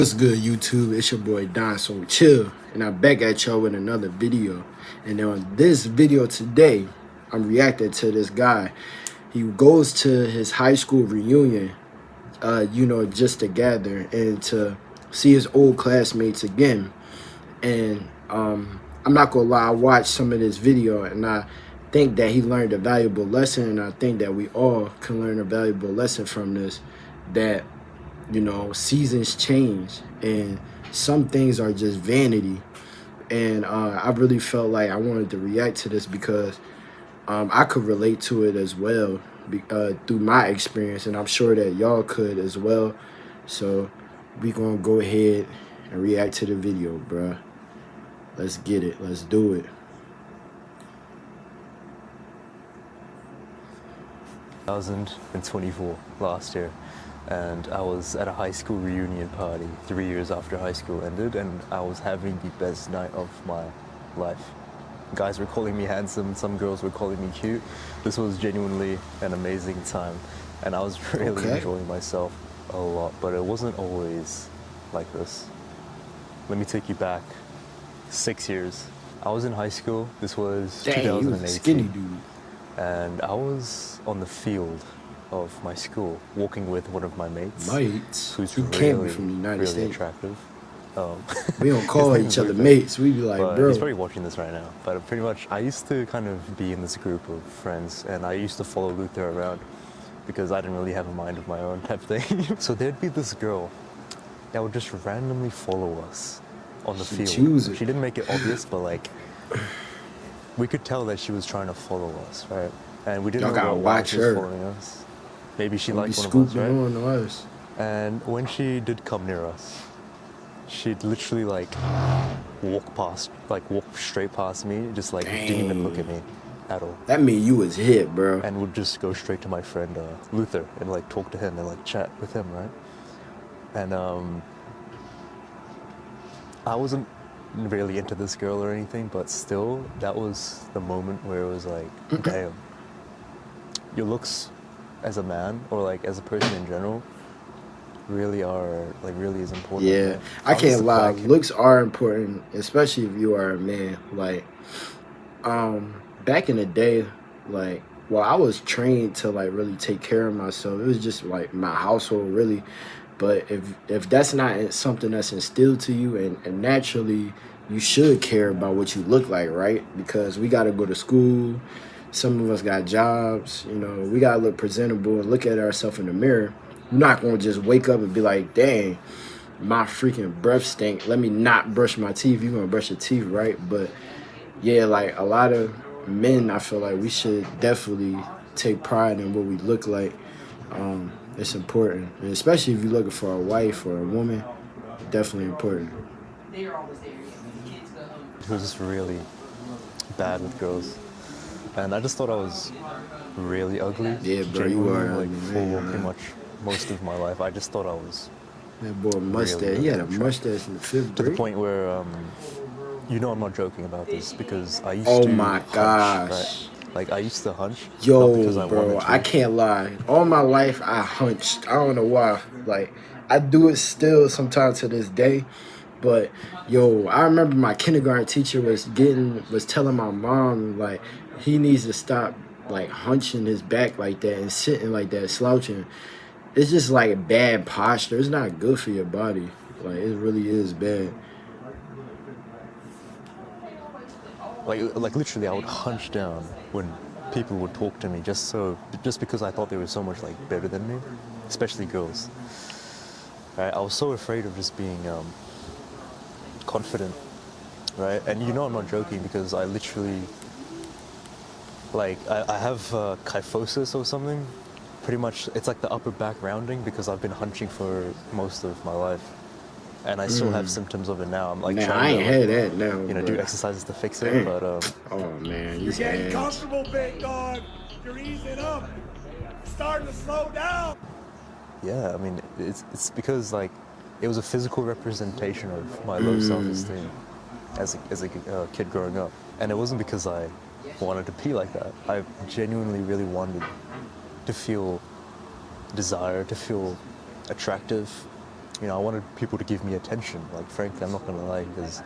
What's good, YouTube? It's your boy Don So Chill, and I'm back at y'all with another video. And on this video today, I'm reacting to this guy. He goes to his high school reunion, just to gather and to see his old classmates again. And I'm not gonna lie, I watched some of this video, and I think that he learned a valuable lesson, and I think that we all can learn a valuable lesson from this. That seasons change and some things are just vanity. And I really felt like I wanted to react to this because I could relate to it as well through my experience, and I'm sure that y'all could as well. So we gonna go ahead and react to the video, bruh. Let's get it. Let's do it. 2024, last year, and I was at a high school reunion party 3 years after high school ended, and I was having the best night of my life. Guys were calling me handsome, some girls were calling me cute. This was genuinely an amazing time, and I was really enjoying myself a lot, but it wasn't always like this. Let me take you back 6 years. I was in high school. This was 2018. You was a skinny dude. And I was on the field of my school, walking with one of my mates. Who's you really, can't be from the United really States. Attractive. We don't call each other mates. We be like, bro. He's probably watching this right now. But pretty much, I used to kind of be in this group of friends, and I used to follow Luther around because I didn't really have a mind of my own type thing. So there'd be this girl that would just randomly follow us on the field. She didn't make it obvious, but like, we could tell that she was trying to follow us, right? And we didn't know why she was following us. Maybe she liked one of us, right? And when she did come near us, she'd literally like walk straight past me, just like didn't even look at me at all. That mean you was hit, bro. And would just go straight to my friend Luther and like talk to him and like chat with him, right? And I wasn't really into this girl or anything, but still, that was the moment where it was like, damn, your looks as a man or like as a person in general really is important. Yeah, man. I can't lie, looks are important, especially if you are a man. Like back in the day, like, well, I was trained to like really take care of myself. It was just like my household, really. But if that's not something that's instilled to you, and naturally you should care about what you look like, right? Because we got to go to school. Some of us got jobs. We got to look presentable and look at ourselves in the mirror. You're not going to just wake up and be like, dang, my freaking breath stink. Let me not brush my teeth. You're going to brush your teeth, right? But yeah, like a lot of men, I feel like we should definitely take pride in what we look like. It's important, and especially if you're looking for a wife or a woman, definitely important. He was just really bad with girls, and I just thought I was really ugly. Yeah, bro, you are like for pretty much most of my life. I just thought I was. That boy mustache. Really, he had a mustache in the 5th grade. To the point where, I'm not joking about this because I used to. Oh my gosh. Right? Like, I used to hunch. Yo, bro, I can't lie. All my life, I hunched. I don't know why. Like, I do it still sometimes to this day. But, yo, I remember my kindergarten teacher was telling my mom, like, he needs to stop, like, hunching his back like that and sitting like that, slouching. It's just, like, bad posture. It's not good for your body. Like, it really is bad. Like literally, I would hunch down when people would talk to me just because I thought they were so much like better than me, especially girls. Right? I was so afraid of just being confident, right? And I'm not joking because I literally I have kyphosis or something. Pretty much, it's like the upper back rounding because I've been hunching for most of my life. And I still have symptoms of it now. I'm like man, I ain't had that now. Do exercises to fix it, but oh man, you're getting comfortable, big dog. You're easing up. Starting to slow down. Yeah, I mean, it's because like it was a physical representation of my low self-esteem as a kid growing up, and it wasn't because I wanted to be like that. I genuinely really wanted to feel desire, to feel attractive. you know, I wanted people to give me attention. Like, frankly, I'm not gonna lie, because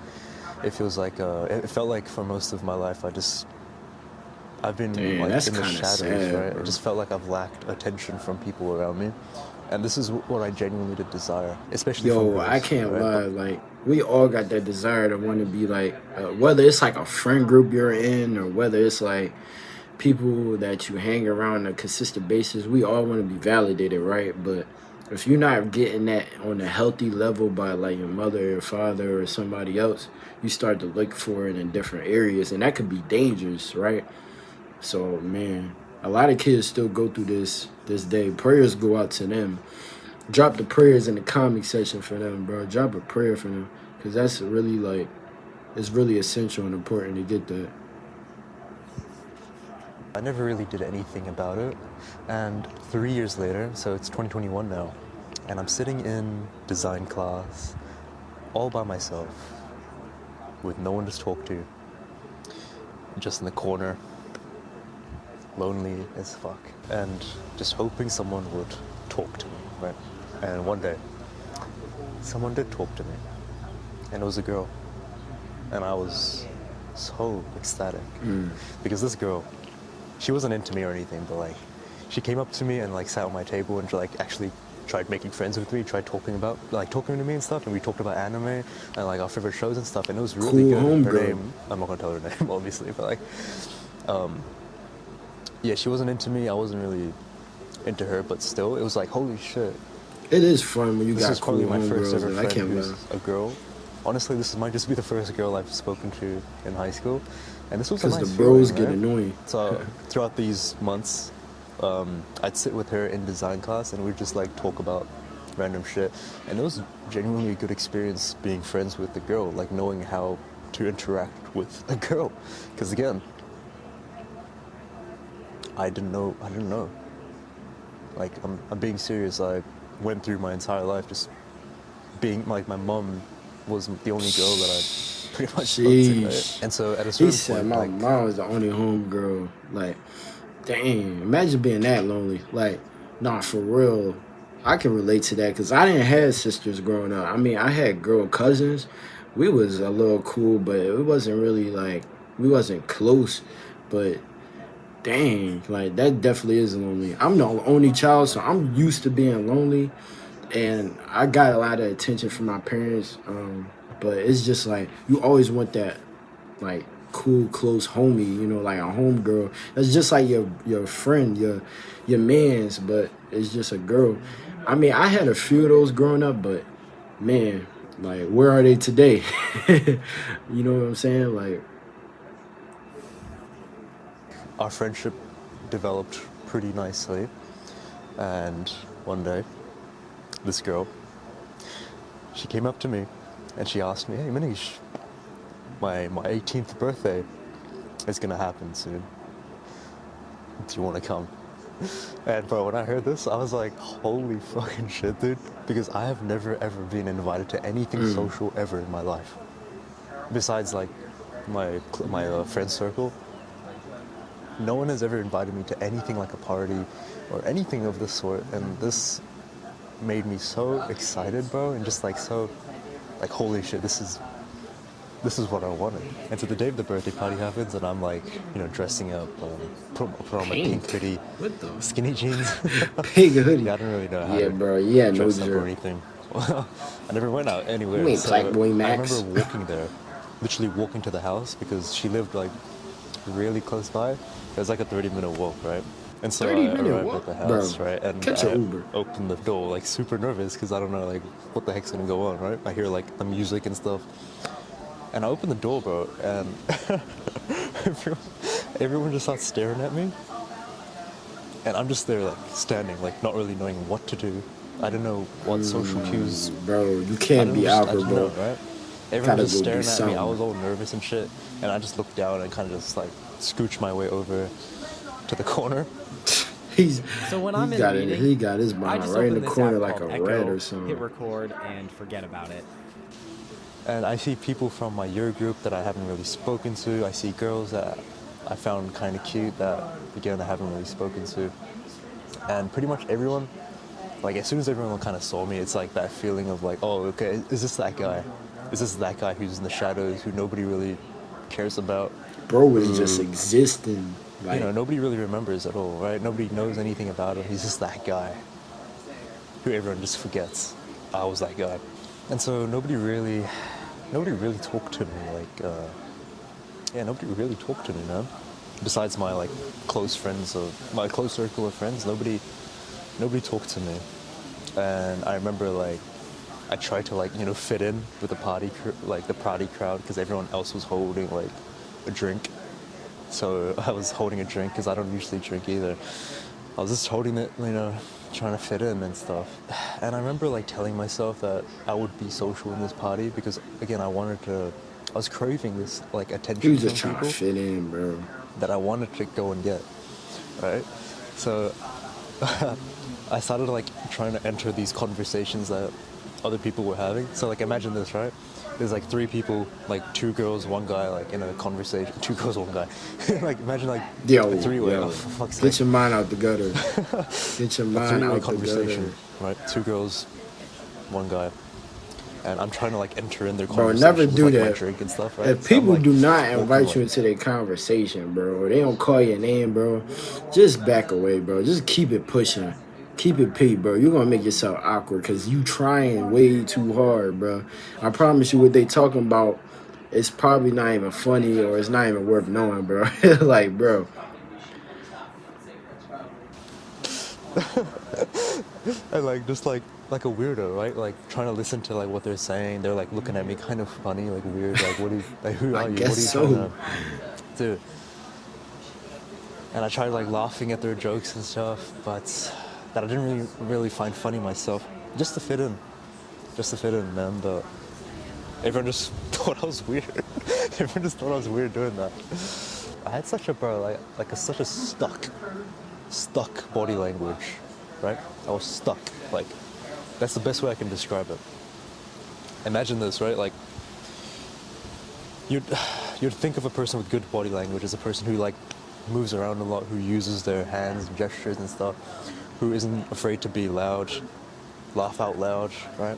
it feels like, it felt like for most of my life, I've been Damn, like that's in the kinda shadows, sad, right? bro. It just felt like I've lacked attention from people around me. And this is what I genuinely did desire, especially from Yo, girls, I can't right? lie. Like, we all got that desire to want to be like, whether it's like a friend group you're in, or whether it's like people that you hang around on a consistent basis. We all want to be validated, right? But if you're not getting that on a healthy level by like your mother or your father or somebody else, you start to look for it in different areas, and that could be dangerous, right? So man, a lot of kids still go through this day. Prayers go out to them. Drop the prayers in the comment section for them, bro. Drop a prayer for them, because that's really like, it's really essential and important to get that. I never really did anything about it. And 3 years later, so it's 2021 now, and I'm sitting in design class all by myself with no one to talk to, just in the corner, lonely as fuck, and just hoping someone would talk to me, right? And one day, someone did talk to me, and it was a girl, and I was so ecstatic because this girl, she wasn't into me or anything, but like, she came up to me and like sat on my table and like actually tried making friends with me, tried talking to me and stuff, and we talked about anime and like our favorite shows and stuff, and it was really Cool good. Her homegirl. name, I'm not gonna tell her name obviously, but like, yeah, she wasn't into me, I wasn't really into her, but still, it was like, holy shit, It is fun when you this got is cool probably my first homegirls. ever And I friend can't who's lie. a girl. Honestly, this might just be the first girl I've spoken to in high school, and this was a Because nice the bros feeling, get right? annoying. So throughout these months, I'd sit with her in design class, and we'd just like talk about random shit, and it was genuinely a good experience being friends with the girl, like knowing how to interact with a girl, because again, I didn't know. Like, I'm being serious. I went through my entire life just being like, my mom was the only girl that I pretty much spoke to, right? Sheesh. And so at a He certain said point, my like, mom was the only homegirl. Like, dang, imagine being that lonely. Like, nah, for real. I can relate to that because I didn't have sisters growing up. I mean, I had girl cousins. We was a little cool, but it wasn't really like, we wasn't close. But dang, like that definitely is lonely. I'm the only child, so I'm used to being lonely, and I got a lot of attention from my parents. But it's just like you always want that like cool close homie, like a homegirl. That's just like your friend, your man's, but it's just a girl. I mean, I had a few of those growing up, but man, like where are they today? You know what I'm saying? Like, our friendship developed pretty nicely, and one day, this girl, she came up to me, and she asked me, "Hey, Manish, my 18th birthday is gonna happen soon. Do you want to come?" And bro, when I heard this, I was like, holy fucking shit, dude. Because I have never ever been invited to anything social ever in my life. Besides like my friend circle, no one has ever invited me to anything like a party or anything of this sort. And this made me so excited, bro, and just like so, like, holy shit, this is what I wanted. And so the day of the birthday party happens, and I'm like, dressing up, put on my pink hoodie, what the skinny jeans. pig hoodie? Yeah, I don't really know how Yeah, to bro. Yeah, no dress up or jerk. anything. Well, I never went out anywhere. You ain't so Black Boy I Max. remember walking there, literally walking to the house, because she lived like really close by. It was like a 30-minute walk, right? And so 30-minute I arrived walk? at the house, Bro, right? And catch I an Uber. opened the door, like super nervous, because I don't know like what the heck's gonna go on, right? I hear like the music and stuff. And I opened the door, bro, and everyone just starts staring at me. And I'm just there, like, standing, like, not really knowing what to do. I don't know what social cues. Bro, you I can't don't be know, just- I awkward, just bro. know, right? Everyone Gotta just go do staring at me. I something. was all nervous and shit. And I just looked down and kind of just, like, scooched my way over to the corner. He's So when I'm he in got the it. meeting, He got his I behind just right in open the this corner app like a called rat Echo, or something. hit record, and forget about it. And I see people from my year group that I haven't really spoken to. I see girls that I found kind of cute that, again, I haven't really spoken to. And pretty much everyone, Like as soon as everyone kind of saw me, it's like that feeling of like, oh, okay, is this that guy? Is this that guy who's in the shadows, who nobody really cares about? Bro was just existing. Like, You know, nobody really remembers at all, right? Nobody knows anything about him. He's just that guy who everyone just forgets. I was that guy. And so nobody really talked to me. Like, nobody really talked to me, man. Besides my like close friends, my close circle of friends, nobody talked to me. And I remember like I tried to like, you know, fit in with the party crowd because everyone else was holding like a drink. So I was holding a drink because I don't usually drink either. I was just holding it, you know, trying to fit in and stuff. And I remember like telling myself that I would be social in this party because again, I was craving this like attention he was just from trying to people fit in, bro. that I wanted to go and get, right? So I started like trying to enter these conversations that other people were having. So like imagine this, right? There's like 3 people, like 2 girls, 1 guy, like in a conversation. 2 girls, 1 guy. Like imagine like Yo, a 3-way. yo. Oh, for fuck's Get sake. your mind out the gutter. Get your A mind 3-way out the conversation, gutter. right? 2 girls, 1 guy. And I'm trying to like enter in their Bro, conversations, never do like my that. drink and stuff, right? If So I'm, people like, do not walking, invite like- you into their conversation, bro, they don't call your name, bro, just back away, bro. Just keep it pushing. Keep it P, bro. You're going to make yourself awkward because you trying way too hard, bro. I promise you what they talking about, it's probably not even funny or it's not even worth knowing, bro. Like, bro. And like just like a weirdo, right? Like trying to listen to like what they're saying. They're like looking at me kind of funny, like weird, like what are you, like who I are you? guess What are you so. trying to do? And I tried like laughing at their jokes and stuff, but that I didn't really find funny myself. Just to fit in. Just to fit in, man. But everyone just thought I was weird. Everyone just thought I was weird doing that. I had such a such a stuck body language, right? I was stuck. Like, that's the best way I can describe it. Imagine this, right? Like, you'd think of a person with good body language as a person who like moves around a lot, who uses their hands, gestures and stuff, who isn't afraid to be loud, laugh out loud, right?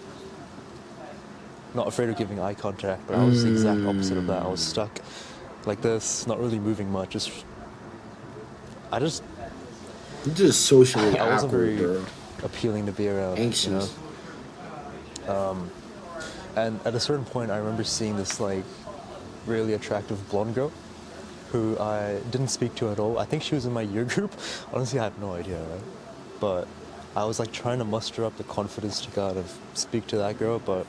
Not afraid of giving eye contact, but I was the exact opposite of that. I was stuck like this, not really moving much. You're just socially I wasn't awkward, very bro. appealing to be around. Anxious. You know? And at a certain point, I remember seeing this like really attractive blonde girl who I didn't speak to at all. I think she was in my year group. Honestly, I have no idea, right? But I was like trying to muster up the confidence to go out and speak to that girl, but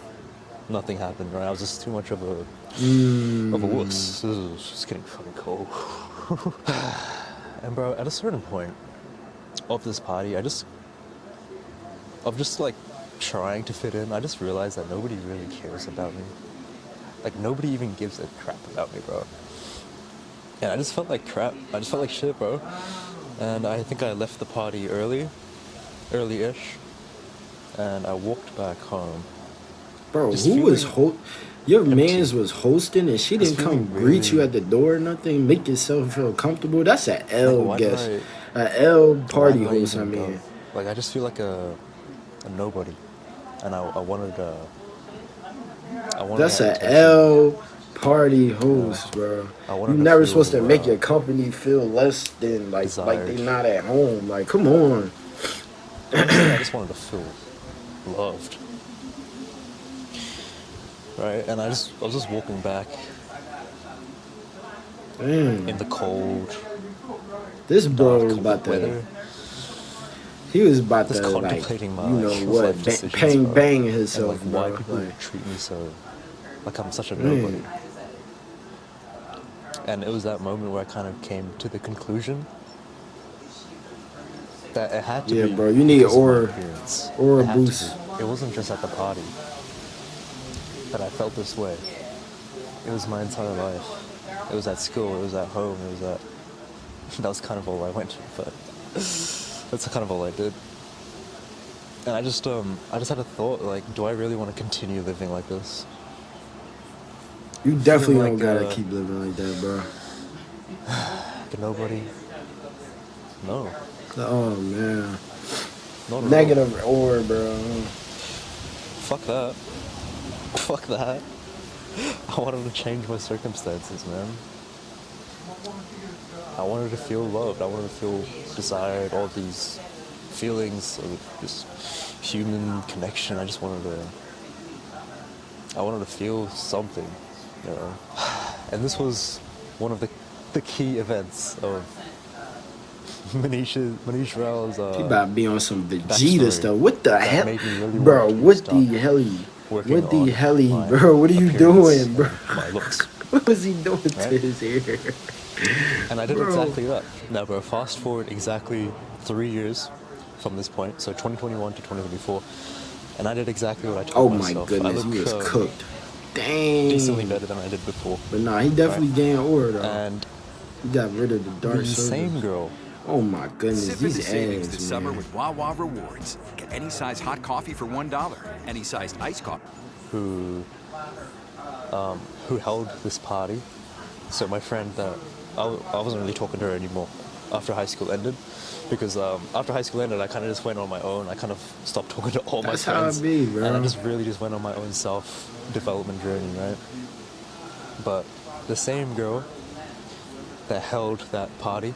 nothing happened, right? I was just too much of a wuss. This is just getting fucking cold. And bro, at a certain point of this party, of just like trying to fit in, I just realized that nobody really cares about me. Like nobody even gives a crap about me, bro. And I just felt like crap. I just felt like shit, bro. And I think I left the party early-ish, and I walked back home. Bro, Just who was feeling your empty. mans was hosting and she Just didn't come feeling greet you really- at the door or nothing, make yourself feel comfortable? That's an L why did guess. An L party Why did host, I even go? mean. Like I just feel like a nobody, and I wanted That's that an attention. L party host, bro. I You wanted to never feel, supposed to make uh, your company feel less than like they desired. not at home. Like, come on. Honestly, I just wanted to feel loved. Right, and I was just walking back Damn. in the cold, This bro dark, was about cold to. weather. He was about Just to like, contemplating my you know life what, decisions, bang bro. bang And himself, like why bro. people Like, treat me so, like I'm such a Man. nobody. And it was that moment where I kind of came to the conclusion that it had to Yeah, be. bro, you need because of my aura- appearance. aura It had to boost. be. It wasn't just at the party that I felt this way. It was my entire life. It was at school. It was at home. It was at. That was kind of all I went to, but that's kind of all I did. And I just had a thought, like, do I really want to continue living like this? you definitely Feeling don't like, gotta keep living like that, bro. Like nobody? No. Oh man. Not at all. Negative or, bro. Fuck that. Fuck that. I wanted to change my circumstances, man. I wanted to feel loved. I wanted to feel desired. All these feelings of just human connection. I wanted to feel something, you know. And this was one of the key events of Manish Rao's He about to be on some Vegeta backstory stuff. What the that hell? made me really Bro, want to what stop the hell? working What the on hell, my bro? What are you appearance, doing, bro? my looks. What was he doing to Right? his hair? And I did Bro. exactly that. Now, bro, fast forward exactly 3 years from this point, so 2021 to 2024, and I did exactly what I Oh told my myself. goodness, he was cooked. Decently Dang. better than I did before. But nah, he definitely gained aura though. And He got rid of the dark the circle. same girl Oh my goodness, Sip into these savings ads, this summer man. with Wawa Rewards. Get any size hot coffee for $1. Any size iced coffee. who held this party. So my friend, I wasn't really talking to her anymore after high school ended, because after high school ended, I kind of just went on my own. I kind of stopped talking to all That's my how friends, it be, bro. and I just really just went on my own self-development journey, right? But the same girl that held that party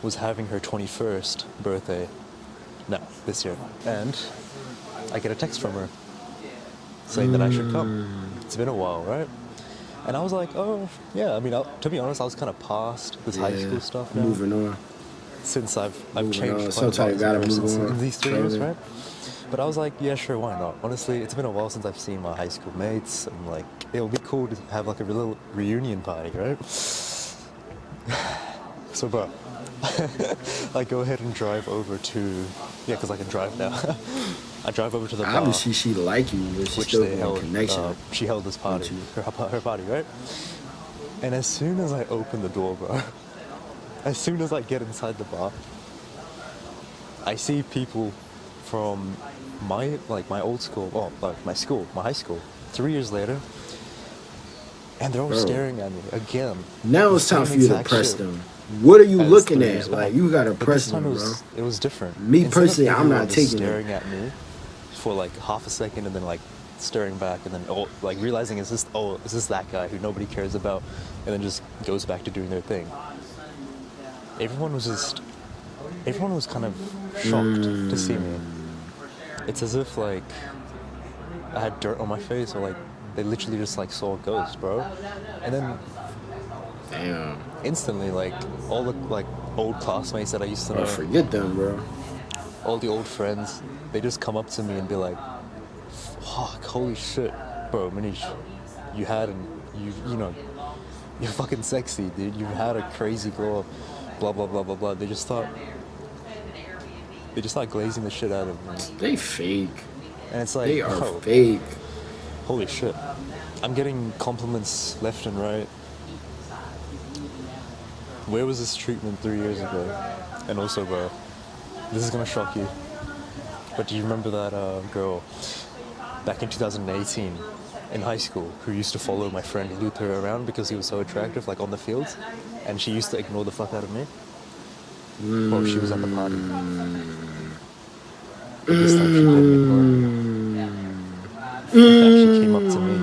was having her 21st birthday now, this year. And I get a text from her saying that I should come. It's been a while, right? And I was like, oh, yeah, I mean, to be honest, I was kind of past this high school stuff now. Moving on. Since I've Moving changed on. quite a Sometimes lot you gotta ever move since on. in these 3 years, Trevor. right? But I was like, yeah, sure, why not? Honestly, it's been a while since I've seen my high school mates, and like, it'll be cool to have like a little reunion party, right? So, bro, I go ahead and drive over to, yeah, because I can drive now. I drive over to the bar, Obviously, she like you, but she which still they want held. connection. She held this party, her party, right? And as soon as I open the door, bro, as soon as I get inside the bar, I see people from my old school, my high school, 3 years later, and they're all Bro. staring at me again. Now it's The time same for you to exact press shit them. What are you as looking 3 at? years Like, back. you gotta But press this time them, it bro. was different. Me Instead of personally, I'm everyone not just taking it. staring at me for like half a second and then like staring back and then like realizing is this that guy who nobody cares about, and then just goes back to doing their thing. Everyone was kind of shocked to see me. It's as if like I had dirt on my face, or like they literally just like saw a ghost, bro. And then Damn. instantly, like all the like old classmates that I used to know, Bro, forget them, bro. all the old friends, they just come up to me and be like, fuck, holy shit, bro, Manish, you know, you're fucking sexy, dude. You had a crazy glow up, blah, blah, blah, blah, blah. They just start glazing the shit out of me. They fake. And it's like, They are bro, fake. holy shit. I'm getting compliments left and right. Where was this treatment 3 years ago? And also, bro, this is gonna shock you, but do you remember that girl back in 2018 in high school who used to follow my friend Luther around because he was so attractive, like on the fields, and she used to ignore the fuck out of me? Well, she was at the party. But this time she didn't ignore me. In fact, she came up to me.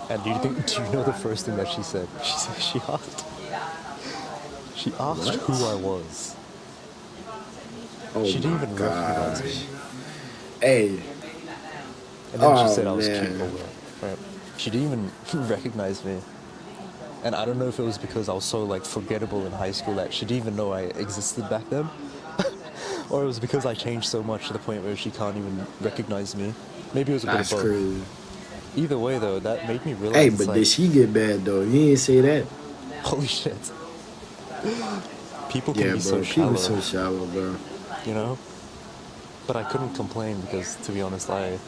And do you know the first thing that she said? She asked who I was. Oh She didn't my even recognize gosh. me. Hey, And then she Oh, said I was cute man. or whatever. Right? She didn't even recognize me. And I don't know if it was because I was so like forgettable in high school that she didn't even know I existed back then. Or it was because I changed so much to the point where she can't even recognize me. Maybe it was a bit of that's both. crazy. Either way though, that made me realize Hey, it's but like, did she get bad though? You didn't say that. holy shit. People can Yeah, be bro. so shallow. People so shallow, bro. You know? But I couldn't complain because, to be honest, I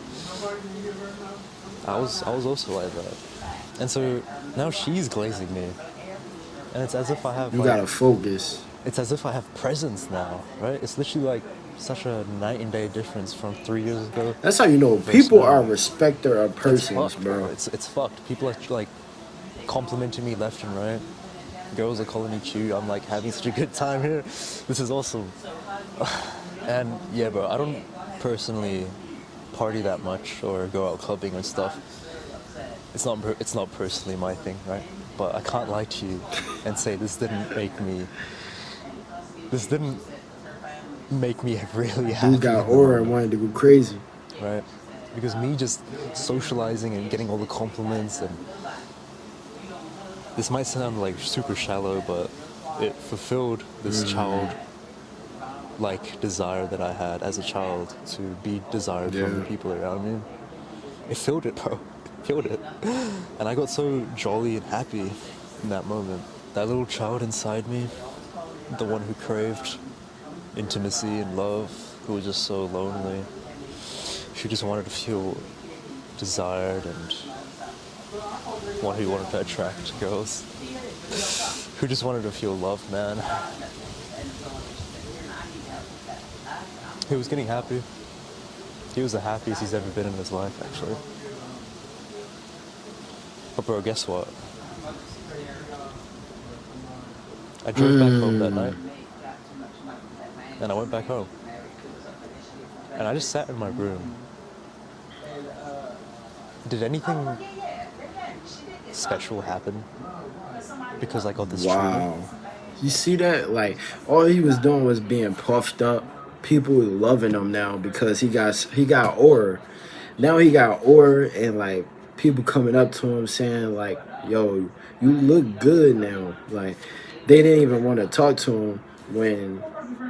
was also like that. And so now she's glazing me. And it's as if I have You like, gotta focus. it's as if I have presence now, right? It's literally like such a night and day difference from 3 years ago. That's how you know versus people now. are respecter of It's persons, fucked, bro. It's fucked. People are like complimenting me left and right. girls are calling me cute. I'm like having such a good time here. This is awesome. And yeah, bro, I don't personally party that much or go out clubbing and stuff. It's not personally my thing, right? But I can't lie to you and say this didn't make me really happy. You got aura and wanted to go crazy. Right? Because me just socializing and getting all the compliments, and this might sound like super shallow, but it fulfilled this child-like desire that I had as a child to be desired from the people around me. It filled it, bro. It filled it. And I got so jolly and happy in that moment. That little child inside me, the one who craved intimacy and love, who was just so lonely. She just wanted to feel desired, and one who wanted to attract girls. Who just wanted to feel loved, man. He was getting happy. He was the happiest he's ever been in his life, actually. But bro, guess what? I drove back home that night. And I went back home. And I just sat in my room. Did anything special happen because I got this treatment? You see that? Like, all he was doing was being puffed up. People loving him now because he got aura. Now he got aura, and like people coming up to him saying like, yo, you look good now. Like, they didn't even want to talk to him when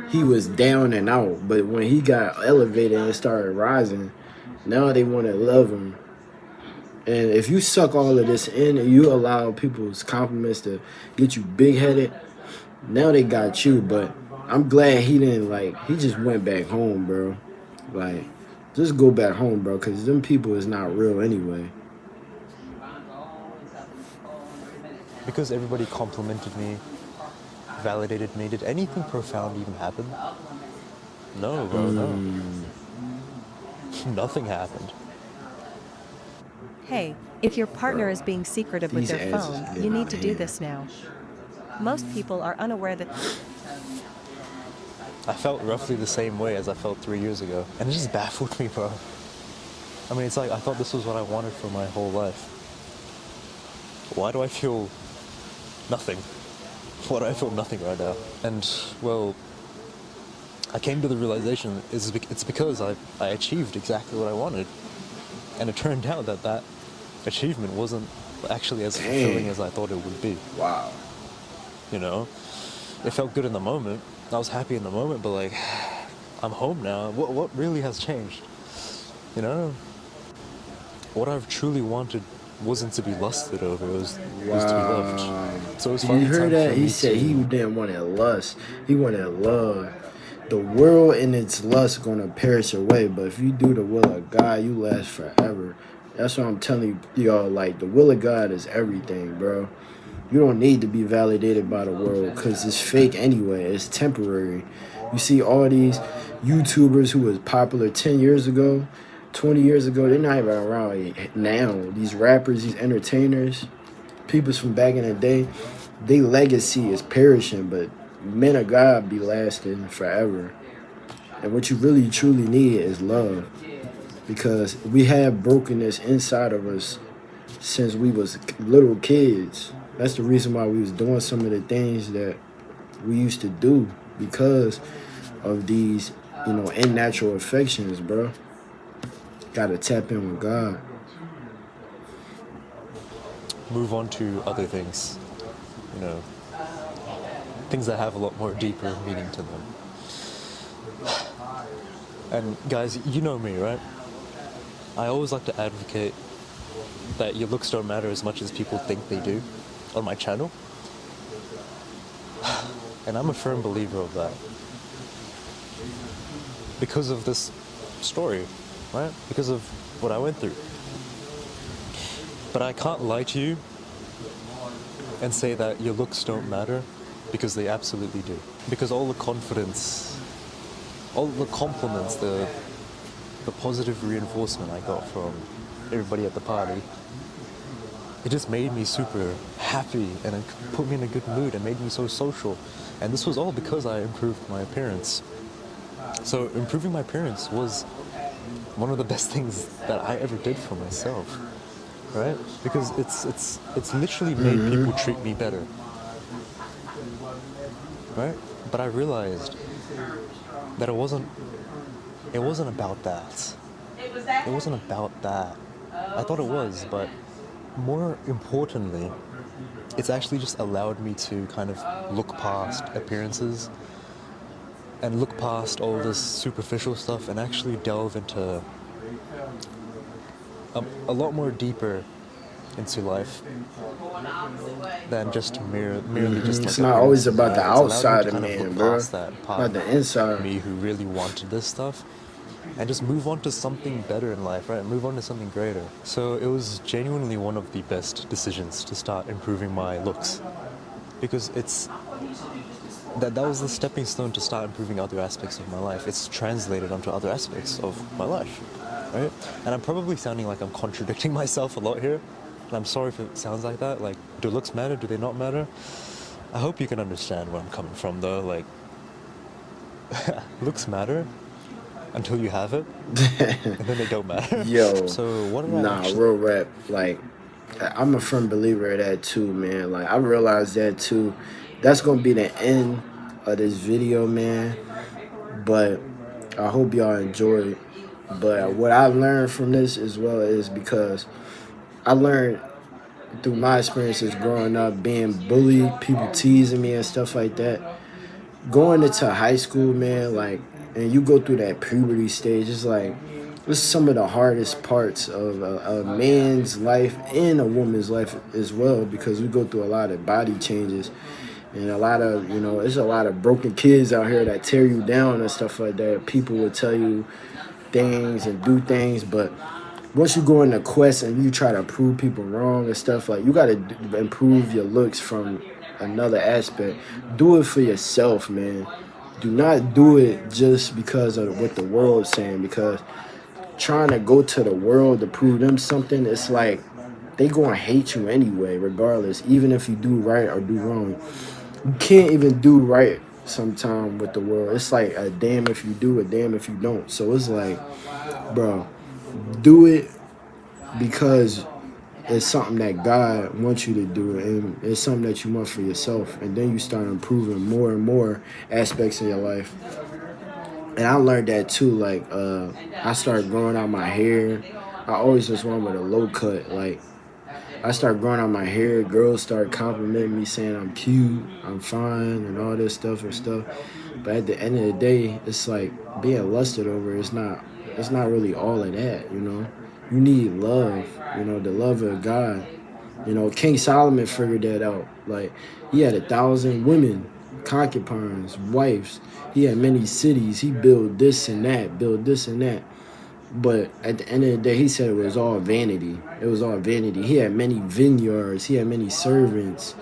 he was down and out. But when he got elevated and started rising, now they want to love him. And if you suck all of this in and you allow people's compliments to get you big-headed, now they got you. But I'm glad he didn't, like, he just went back home, bro. Like, just go back home, bro, because them people is not real anyway. Because everybody complimented me, validated me, did anything profound even happen? No, bro, no. Nothing happened. Hey, if your partner is being secretive with their phone, you need to do this now. Most people are unaware that... I felt roughly the same way as I felt 3 years ago. And it just baffled me, bro. I mean, it's like, I thought this was what I wanted for my whole life. Why do I feel nothing? Why do I feel nothing right now? And, well, I came to the realization it's because I achieved exactly what I wanted. And it turned out that achievement wasn't actually as fulfilling as I thought it would be. Wow. You know? It felt good in the moment. I was happy in the moment, but like, I'm home now. What really has changed? You know? What I've truly wanted wasn't to be lusted over, it was to be loved. So it was you heard that? He said he didn't want to lust. He wanted love. The world and its lust gonna perish away, but if you do the will of God, you last forever. That's what I'm telling y'all. Like, the will of God is everything, bro. You don't need to be validated by the world because it's fake anyway. It's temporary. You see all these YouTubers who was popular 10 years ago, 20 years ago, they're not even around now. These rappers, these entertainers, people from back in the day, their legacy is perishing, but men of God be lasting forever. And what you really truly need is love, because we have brokenness inside of us since we was little kids. That's the reason why we was doing some of the things that we used to do, because of these, you know, unnatural affections, bro. Gotta tap in with God. Move on to other things, you know, things that have a lot more deeper meaning to them. And guys, you know me, right? I always like to advocate that your looks don't matter as much as people think they do on my channel. And I'm a firm believer of that. Because of this story, right? Because of what I went through. But I can't lie to you and say that your looks don't matter, because they absolutely do. Because all the confidence, all the compliments, the positive reinforcement I got from everybody at the party it just made me super happy, and it put me in a good mood and made me so social. And this was all because I improved my appearance. So improving my appearance was one of the best things that I ever did for myself, right? Because it's literally made people treat me better, right? But I realized that it wasn't about that. It wasn't about that. I thought it was, but more importantly, it's actually just allowed me to kind of look past appearances and look past all this superficial stuff and actually delve into a lot more deeper into life than just merely just like It's not always appearances, about the right? It's allowed me outside to of kind man, look bro. past that part About the inside. of me who really wanted this stuff and just move on to something better in life, right? Move on to something greater. So it was genuinely one of the best decisions to start improving my looks, because that was the stepping stone to start improving other aspects of my life. It's translated onto other aspects of my life, right? And I'm probably sounding like I'm contradicting myself a lot here, and I'm sorry if it sounds like that. Like, do looks matter? Do they not matter? I hope you can understand where I'm coming from, though. Like, looks matter until you have it, and then they don't matter. Yo, So what did I nah, actually... real rap. Like, I'm a firm believer of that too, man. Like, I realized that too. That's gonna be the end of this video, man. But I hope y'all enjoy it. But what I learned from this as well is because I learned through my experiences growing up, being bullied, people teasing me and stuff like that. Going into high school, man, like, and you go through that puberty stage, it's like, this is some of the hardest parts of a man's life and a woman's life as well, because we go through a lot of body changes and a lot of, there's a lot of broken kids out here that tear you down and stuff like that. People will tell you things and do things, but once you go in the quest and you try to prove people wrong and stuff, like, you got to improve your looks from another aspect. Do it for yourself, man. Do not do it just because of what the world's saying, because trying to go to the world to prove them something, it's like they gonna hate you anyway, regardless, even if you do right or do wrong. You can't even do right sometime with the world. It's like a damn if you do, a damn if you don't. So it's like, bro, do it because it's something that God wants you to do, and it's something that you want for yourself, and then you start improving more and more aspects of your life. And I learned that too. Like, I started growing out my hair. I always just went with a low cut. Like, I started growing out my hair. Girls started complimenting me, saying I'm cute, I'm fine, and all this stuff and stuff. But at the end of the day, it's like being lusted over. It's not really all of that, You need love, the love of God. King Solomon figured that out. Like, he had 1,000 women, concubines, wives. He had many cities. He built this and that, But at the end of the day, he said it was all vanity. It was all vanity. He had many vineyards. He had many servants.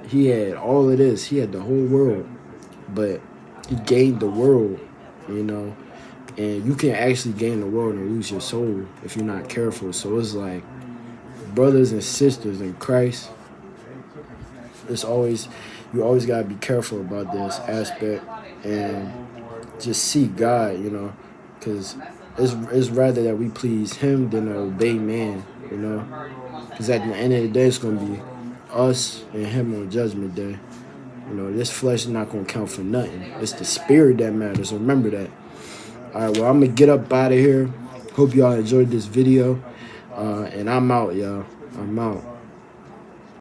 He had all of this. He had the whole world. But he gained the world, And you can actually gain the world and lose your soul if you're not careful. So it's like, brothers and sisters in Christ, you always got to be careful about this aspect and just seek God, because it's rather that we please him than to obey man, because at the end of the day, it's going to be us and him on judgment day. This flesh is not going to count for nothing. It's the spirit that matters. Remember that. All right, well, I'm going to get up out of here. Hope y'all enjoyed this video. And I'm out, y'all. I'm out.